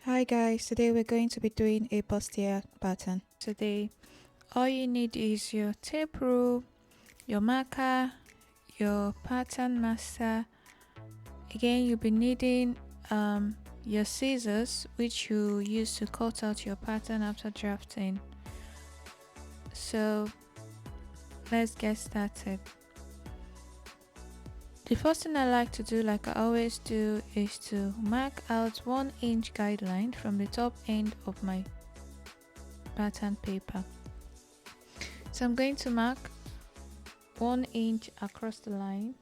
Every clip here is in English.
Hi guys, today we're going to be doing a bustier pattern. Today, all you need is your tape rule, your marker, your pattern master. Again, you'll be needing your scissors, which you use to cut out your pattern after drafting. So let's get started. The first thing I like to do, like I always do, is to mark out 1 inch guideline from the top end of my pattern paper. So I'm going to mark 1 inch across the line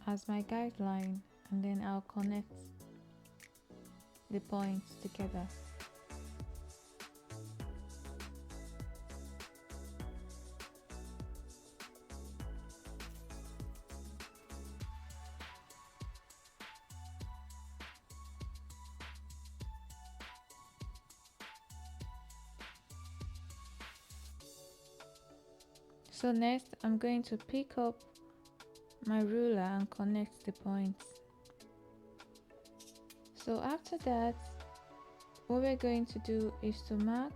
as my guideline, and then I'll connect the points together. So next I'm going to pick up my ruler and connect the points. So after that, what we're going to do is to mark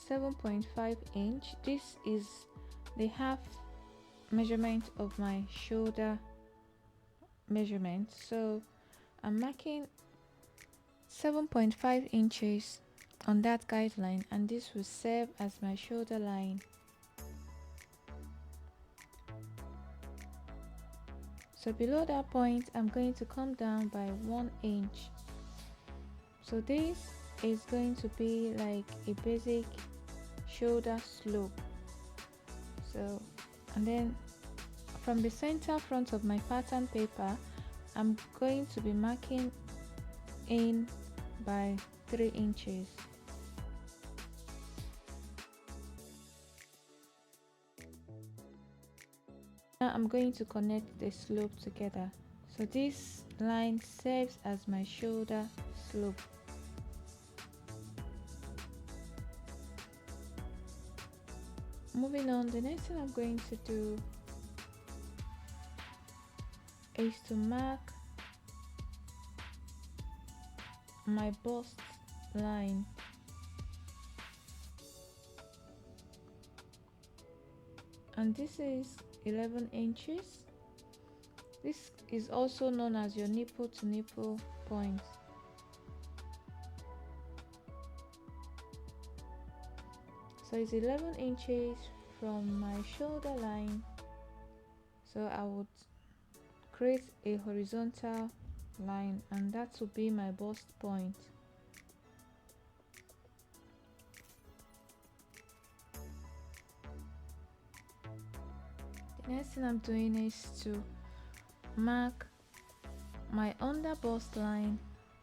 7.5 inch. This is the half measurement of my shoulder measurement. So I'm marking 7.5 inches on that guideline, and this will serve as my shoulder line. So below that point, I'm going to come down by 1 inch. So this is going to be like a basic shoulder slope. So, and then from the center front of my pattern paper, I'm going to be marking in by 3 inches. Now I'm going to connect the slope together. So this line serves as my shoulder slope. Moving on, the next thing I'm going to do is to mark my bust line. And this is 11 inches. This is also known as your nipple to nipple point. So it's 11 inches from my shoulder line. So I would create a horizontal line, and that will be my bust point. The next thing I'm doing is to mark my under bust line.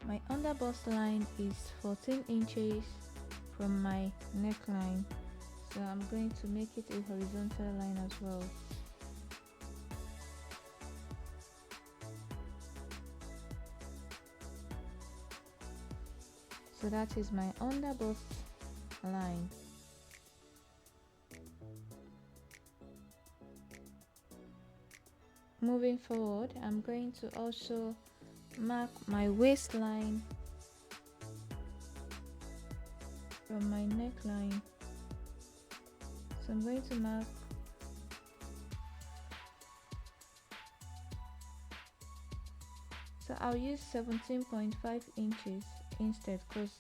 My under bust line is 14 inches from my neckline, so I'm going to make it a horizontal line as well. So that is my under bust line. Moving forward, I'm going to also mark my waistline from my neckline. So I'm going to mark I'll use 17.5 inches instead, because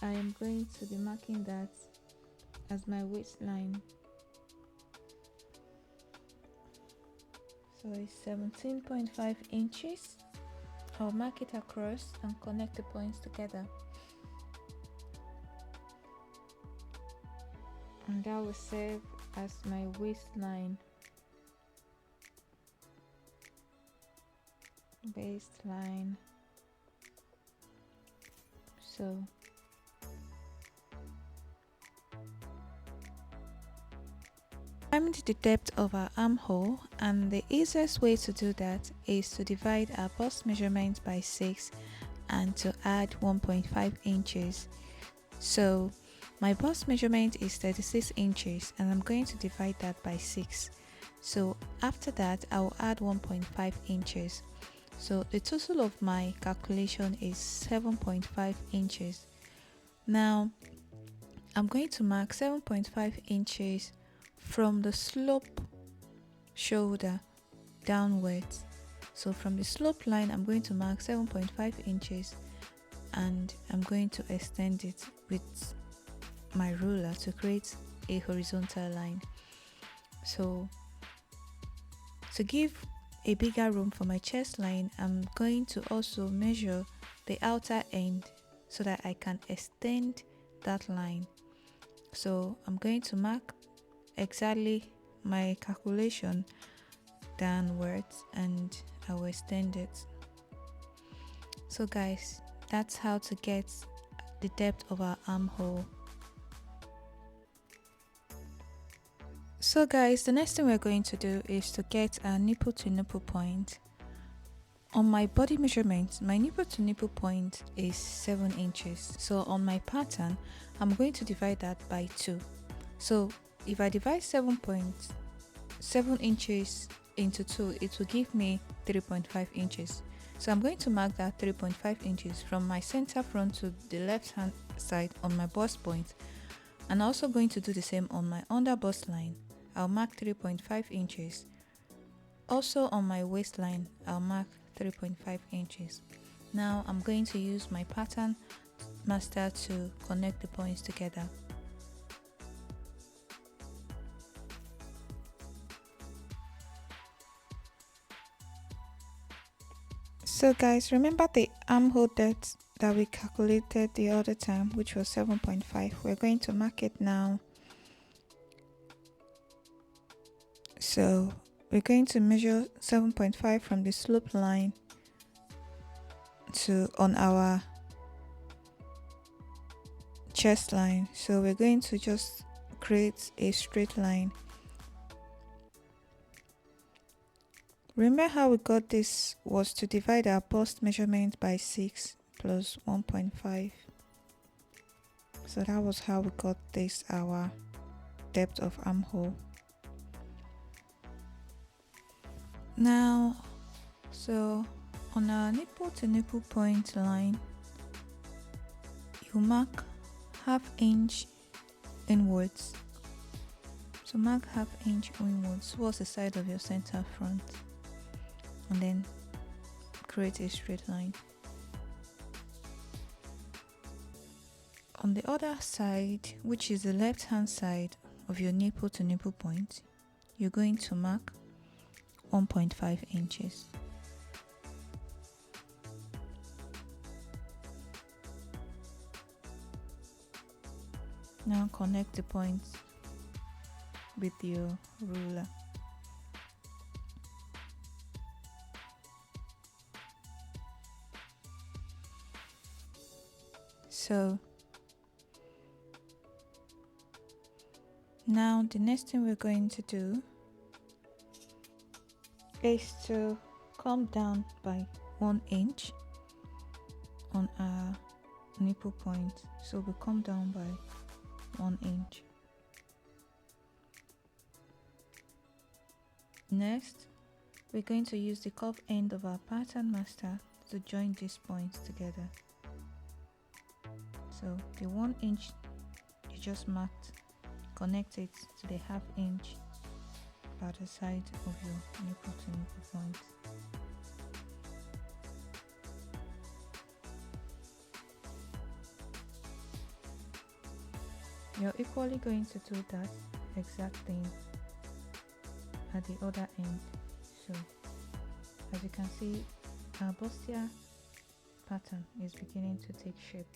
I am going to be marking that as my waistline. So it's 17.5 inches. I'll mark it across and connect the points together, and that will serve as my waistline. Waistline. So find the depth of our armhole, and the easiest way to do that is to divide our bust measurement by 6 and to add 1.5 inches. So my bust measurement is 36 inches, and I'm going to divide that by 6. So after that, I will add 1.5 inches. So the total of my calculation is 7.5 inches. Now I'm going to mark 7.5 inches from the slope shoulder downwards. So from the slope line, I'm going to mark 7.5 inches and I'm going to extend it with my ruler to create a horizontal line. So to give a bigger room for my chest line, I'm going to also measure the outer end so that I can extend that line. So I'm going to mark exactly my calculation downwards and I will extend it. So guys, that's how to get the depth of our armhole. So guys, the next thing we're going to do is to get our nipple to nipple point. On my body measurement, my nipple to nipple point is 7 inches. So on my pattern, I'm going to divide that by 2. So if I divide 7.7 inches into 2, it will give me 3.5 inches. So I'm going to mark that 3.5 inches from my center front to the left hand side on my bust point. And also going to do the same on my under bust line. I'll mark 3.5 inches. Also on my waistline, I'll mark 3.5 inches. Now I'm going to use my pattern master to connect the points together. So guys, remember the armhole depth that we calculated the other time, which was 7.5. We're going to mark it now. So we're going to measure 7.5 from the slope line to on our chest line. So we're going to just create a straight line. Remember how we got this was to divide our bust measurement by 6 plus 1.5. So that was how we got this, our depth of armhole. Now, so on our nipple to nipple point line, you mark ½ inch inwards. So mark ½ inch inwards towards the side of your center front and then create a straight line. On the other side, which is the left hand side of your nipple to nipple point, you're going to mark 1.5 inches. Now connect the points with your ruler. So now the next thing we're going to do is to come down by 1 inch on our nipple point. So we come down by 1 inch. Next, we're going to use the curved end of our pattern master to join these points together. So the 1 inch you just marked, connect it to the ½ inch by the side of your nipple to nipple point. You're equally going to do that exact thing at the other end. So as you can see, our Bustier pattern is beginning to take shape.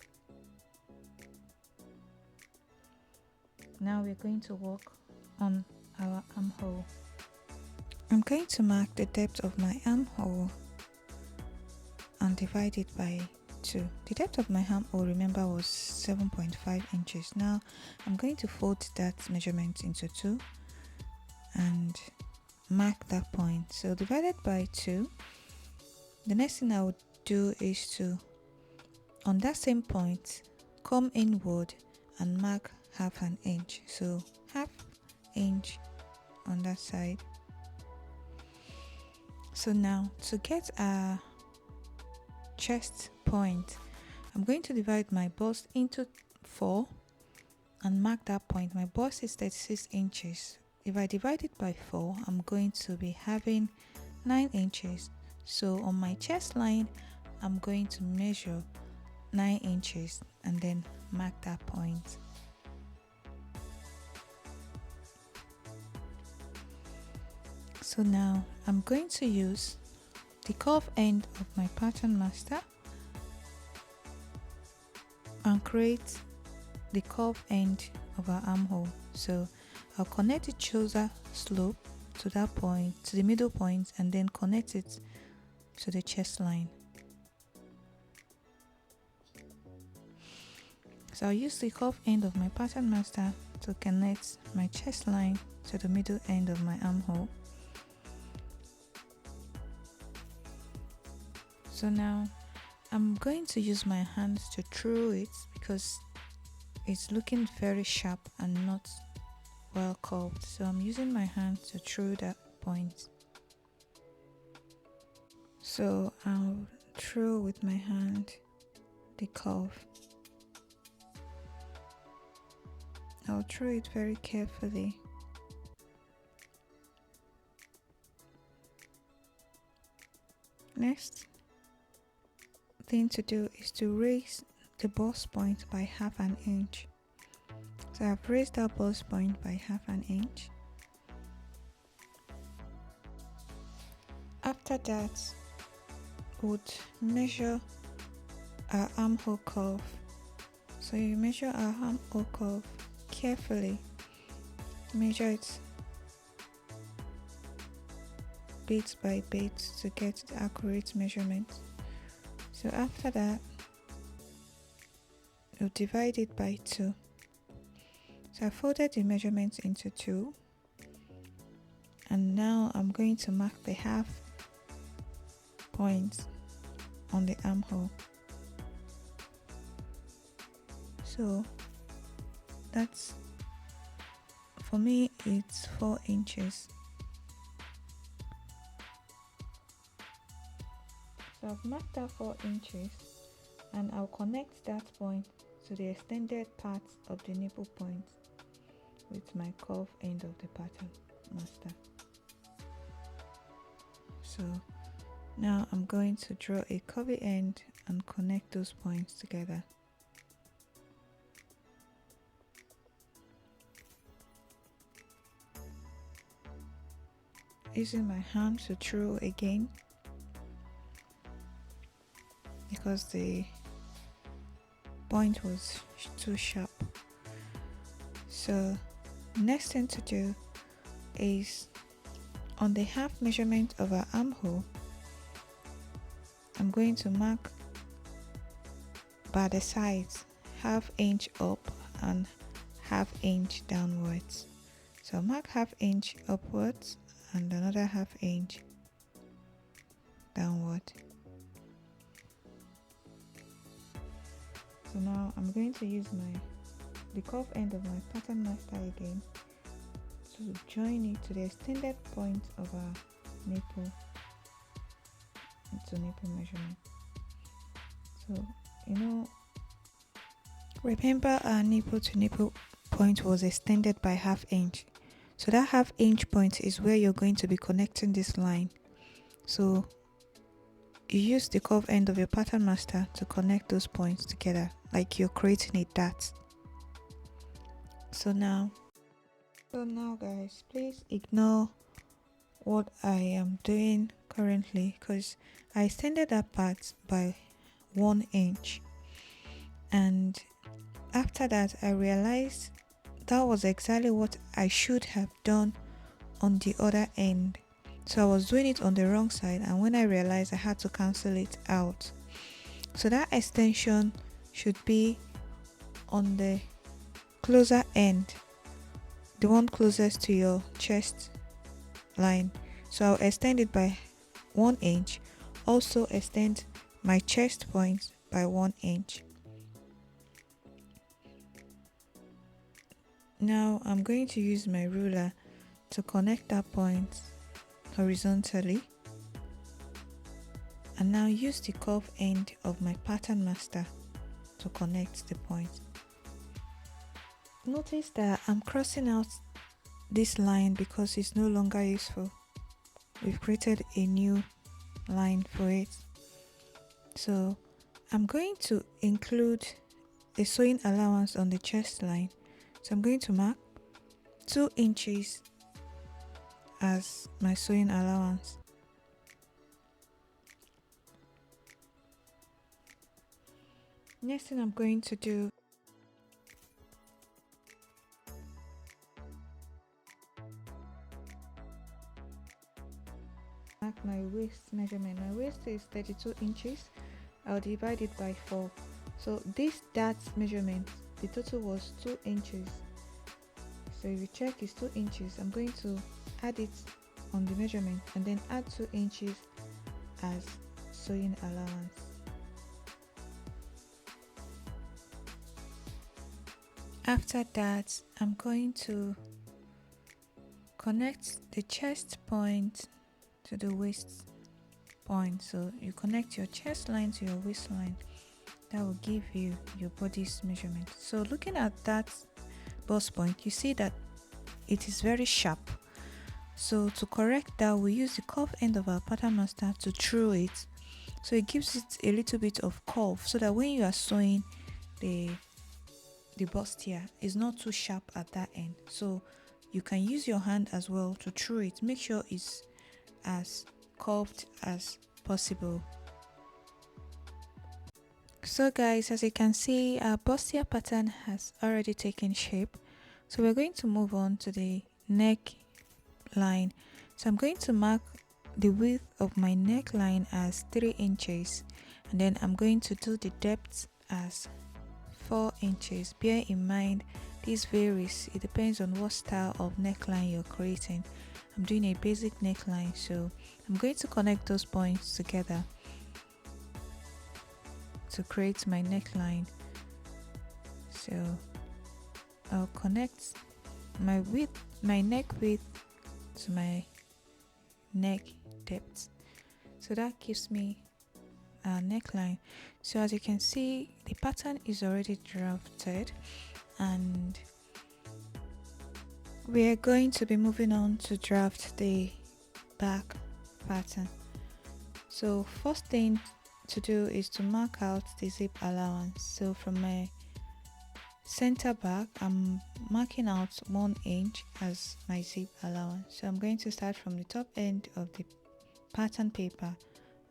Now we're going to work on our armhole. I'm going to mark the depth of my armhole and divide it by 2. The depth of my armhole, remember, was 7.5 inches. Now I'm going to fold that measurement into 2 and mark that point. So divided by 2, the next thing I would do is to, on that same point, come inward and mark ½ inch. So ½ inch on that side. So now to get our chest point, I'm going to divide my bust into 4 and mark that point. My bust is 36 inches. If I divide it by 4, I'm going to be having 9 inches. So on my chest line, I'm going to measure 9 inches and then mark that point. So now I'm going to use the curve end of my pattern master and create the curve end of our armhole. So I'll connect the shoulder slope to that point, to the middle point, and then connect it to the chest line. So I'll use the curve end of my pattern master to connect my chest line to the middle end of my armhole. So now I'm going to use my hands to throw it because it's looking very sharp and not well curved. So I'm using my hand to throw that point. So I'll throw with my hand the curve. I'll throw it very carefully. Next thing to do is to raise the bust point by half an inch. So I've raised that bust point by half an inch. After that, would measure our armhole curve. So you measure our armhole curve carefully. Measure it bit by bit to get the accurate measurement. So after that, we'll divide it by 2. So I folded the measurements into 2, and now I'm going to mark the half point on the armhole. So that's, for me, it's 4 inches. So I've marked that 4 inches, and I'll connect that point to the extended part of the nipple point with my curve end of the pattern master. So now I'm going to draw a curvy end and connect those points together. Using my hand to throw again because the point was too sharp. So next thing to do is on the half measurement of our armhole, I'm going to mark by the sides, ½ inch up and ½ inch downwards. So mark ½ inch upwards and another ½ inch downward. So now I'm going to use the curve end of my pattern master again to join it to the extended point of our nipple to nipple measurement. So remember our nipple to nipple point was extended by ½ inch. So that ½ inch point is where you're going to be connecting this line. So you use the curve end of your pattern master to connect those points together like you're creating a dart. So now guys, please ignore what I am doing currently because I extended that part by 1 inch, and after that I realized that was exactly what I should have done on the other end. So I was doing it on the wrong side, and when I realized, I had to cancel it out. So that extension should be on the closer end, the one closest to your chest line. So I'll extend it by 1 inch, also extend my chest point by 1 inch. Now I'm going to use my ruler to connect that point horizontally and now use the curve end of my pattern master to connect the point. Notice that I'm crossing out this line because it's no longer useful. We've created a new line for it. So I'm going to include a sewing allowance on the chest line. So I'm going to mark 2 inches as my sewing allowance. Next thing I'm going to do, mark my waist measurement. My waist is 32 inches. I'll divide it by 4. So this darts measurement, the total was 2 inches. So if you check, it's 2 inches. I'm going to add it on the measurement and then add 2 inches as sewing allowance. After that, I'm going to connect the chest point to the waist point. So you connect your chest line to your waistline. That will give you your body's measurement. So looking at that bust point, you see that it is very sharp. So to correct that, we use the curve end of our pattern master to through it. So it gives it a little bit of curve so that when you are sewing the bustier, it's not too sharp at that end. So you can use your hand as well to through it. Make sure it's as curved as possible. So guys, as you can see, our bustier pattern has already taken shape. So we're going to move on to the neck line. So I'm going to mark the width of my neckline as 3 inches, and then I'm going to do the depth as 4 inches. Bear in mind, this varies. It depends on what style of neckline you're creating. I'm doing a basic neckline, so I'm going to connect those points together to create my neckline. So I'll connect my neck width to my neck depth. So that gives me a neckline. So as you can see, the pattern is already drafted, and we are going to be moving on to draft the back pattern. So first thing to do is to mark out the zip allowance. So from my center back, I'm marking out 1 inch as my zip allowance. So I'm going to start from the top end of the pattern paper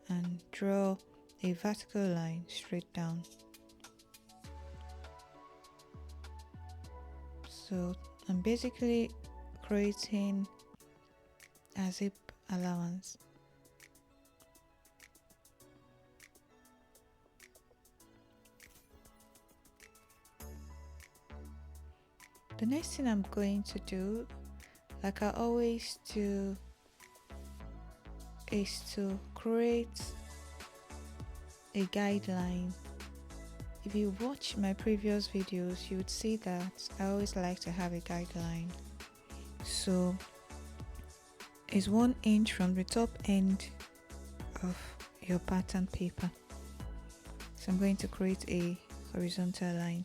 and draw a vertical line straight down. So I'm basically creating a zip allowance. The next thing I'm going to do, like I always do, is to create a guideline. If you watch my previous videos, you would see that I always like to have a guideline. So it's 1 inch from the top end of your pattern paper. So I'm going to create a horizontal line.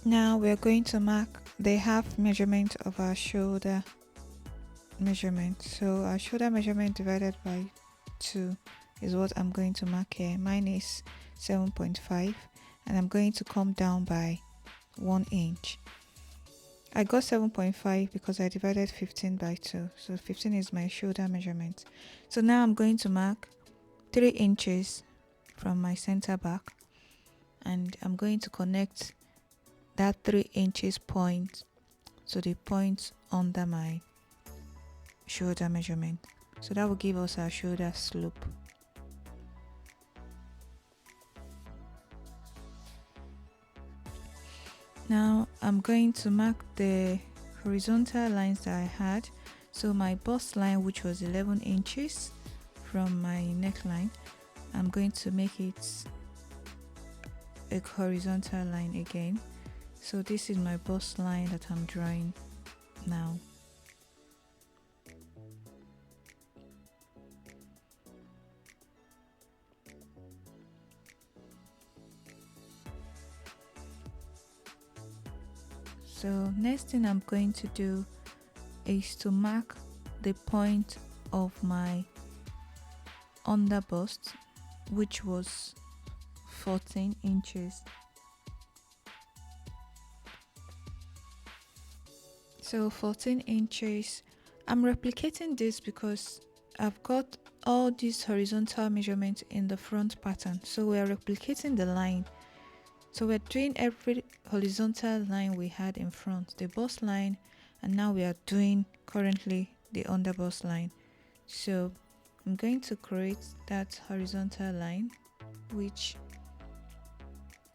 Now we're going to mark the half measurement of our shoulder measurement. So our shoulder measurement divided by 2 is what I'm going to mark here. Mine is 7.5, and I'm going to come down by 1 inch. I got 7.5 because I divided 15 by 2. So 15 is my shoulder measurement. So now I'm going to mark 3 inches from my center back, and I'm going to connect that 3 inches point to the point under my shoulder measurement. So that will give us our shoulder slope. Now I'm going to mark the horizontal lines that I had. So my bust line, which was 11 inches from my neckline, I'm going to make it a horizontal line again. So this is my bust line that I'm drawing now. So next thing I'm going to do is to mark the point of my under bust, which was 14 inches. So 14 inches, I'm replicating this because I've got all these horizontal measurements in the front pattern. So we're replicating the line. So we're doing every horizontal line we had in front, the bust line, and now we are doing currently the under bust line. So I'm going to create that horizontal line, which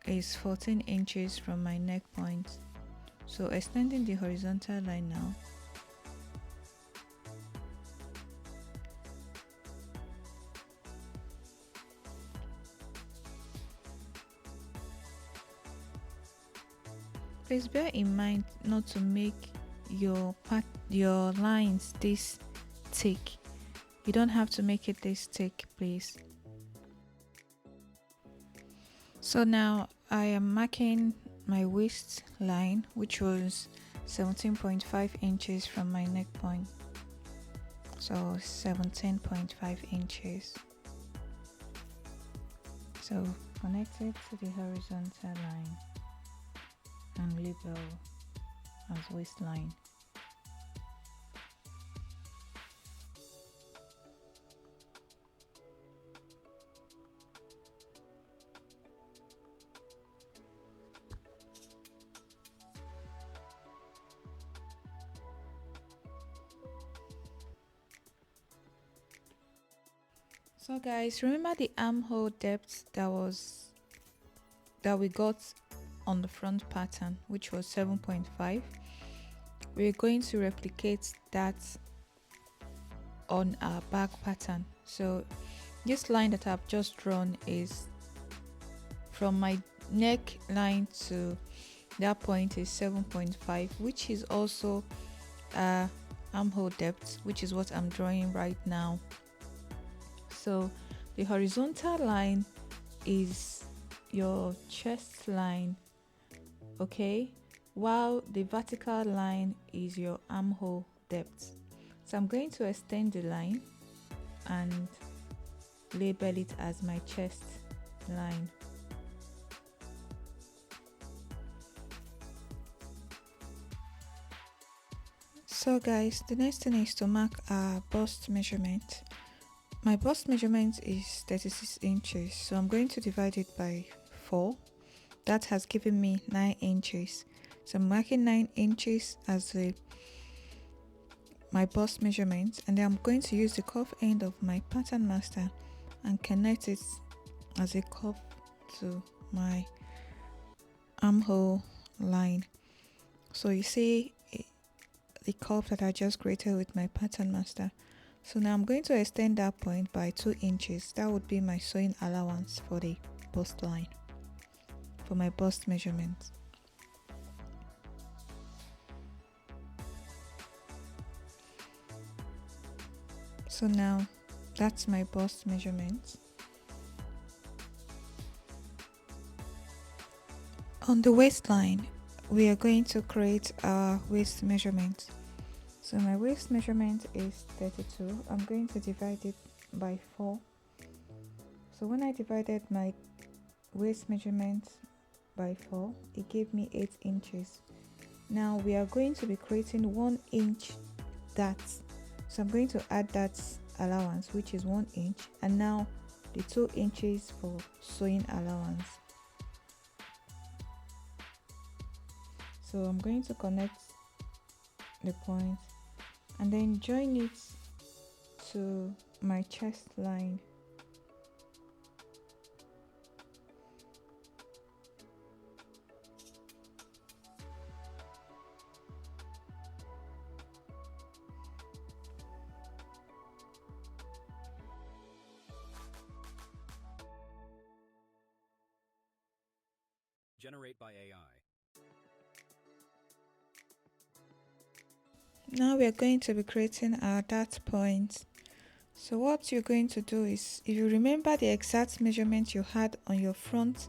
is 14 inches from my neck point. So extending the horizontal line now. Please bear in mind not to make your lines this thick. You don't have to make it this thick, please. So now I am marking my waist line, which was 17.5 inches from my neck point. So 17.5 inches. So connect it to the horizontal line and label as waistline. So guys, remember the armhole depth that we got on the front pattern, which was 7.5. We're going to replicate that on our back pattern. So this line that I've just drawn is from my neck line to that point is 7.5, which is also armhole depth, which is what I'm drawing right now. So the horizontal line is your chest line, okay, while the vertical line is your armhole depth. So I'm going to extend the line and label it as my chest line. So guys, the next thing is to mark our bust measurement. My bust measurement is 36 inches, so I'm going to divide it by 4. That has given me 9 inches. So I'm marking 9 inches as my bust measurement, and then I'm going to use the cuff end of my pattern master and connect it as a cuff to my armhole line. So you see the curve that I just created with my pattern master. So now I'm going to extend that point by 2 inches. That would be my sewing allowance for the bust line, for my bust measurement. So now that's my bust measurement. On the waistline, we are going to create our waist measurement. So my waist measurement is 32. I'm going to divide it by 4. So when I divided my waist measurement by 4, it gave me 8 inches. Now we are going to be creating 1 inch that. So I'm going to add that allowance, which is 1 inch, and now the 2 inches for sewing allowance. So I'm going to connect the point and then join it to my chest line. Generate by AI. Now we are going to be creating our dart point. So what you're going to do is, if you remember the exact measurement you had on your front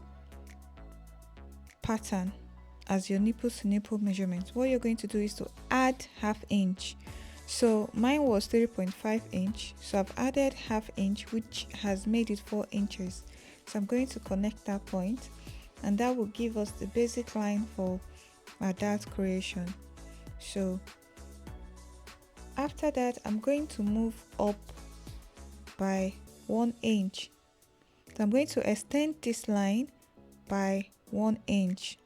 pattern as your nipple to nipple measurement, what you're going to do is to add half inch. So mine was 3.5 inch, so I've added half inch, which has made it 4 inches. So I'm going to connect that point, and that will give us the basic line for our dart creation. So after that, I'm going to move up by 1 inch. So I'm going to extend this line by 1 inch.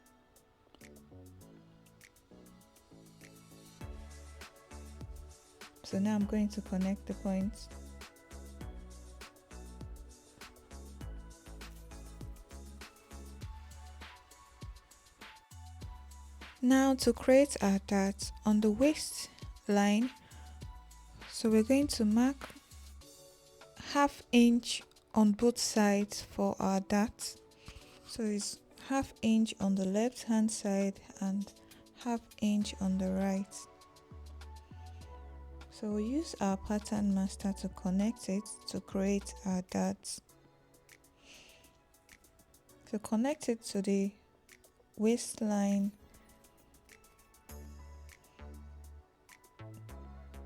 So now I'm going to connect the points. Now to create our dart on the waist line, so we're going to mark half inch on both sides for our dart. So it's half inch on the left hand side and half inch on the right. So we'll use our pattern master to connect it to create our darts. To connect it to the waistline,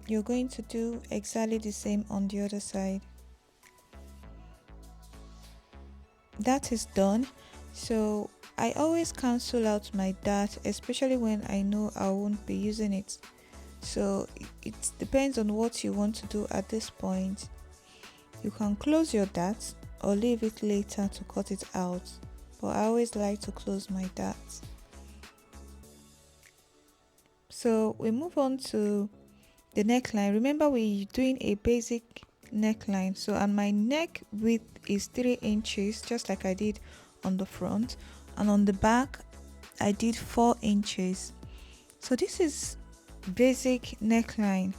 you're going to do exactly the same on the other side. That is done. So I always cancel out my dart, especially when I know I won't be using it. So it depends on what you want to do at this point. You can close your dart or leave it later to cut it out, but I always like to close my dart. So we move on to the neckline. Remember, we're doing a basic neckline, so and my neck width is 3 inches, just like I did on the front, and on the back I did 4 inches. So this is basic neckline.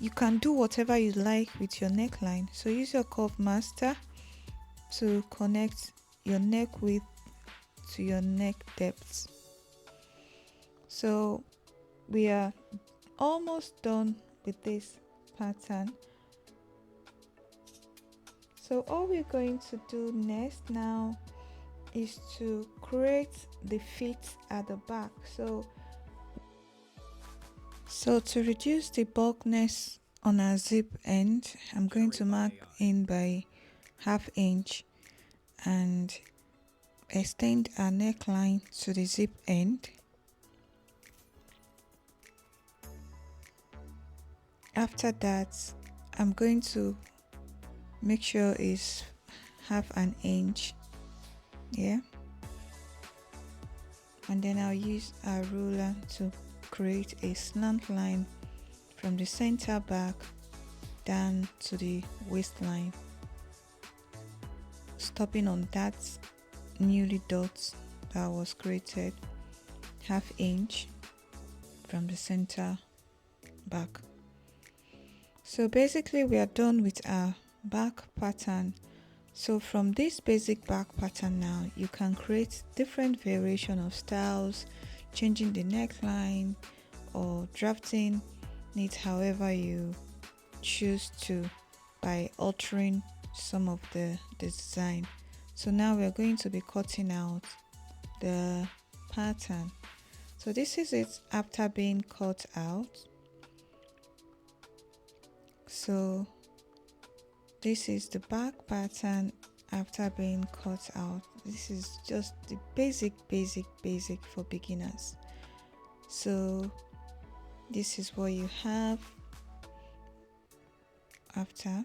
You can do whatever you like with your neckline. So use your curve master to connect your neck width to your neck depth. So we are almost done with this pattern. So all we're going to do next now is to create the feet at the back. So to reduce the bulkiness on our zip end, I'm going to mark in by half inch and extend our neckline to the zip end. After that, I'm going to make sure it's half an inch, yeah, and then I'll use our ruler to create a slant line from the center back down to the waistline, stopping on that newly dot that was created, half inch from the center back. So basically we are done with our back pattern. So from this basic back pattern now, you can create different variation of styles, changing the neckline or drafting it however you choose to by altering some of the design. So now we are going to be cutting out the pattern. So this is it after being cut out. So this is the back pattern after being cut out. This is just the basic for beginners. So this is what you have after.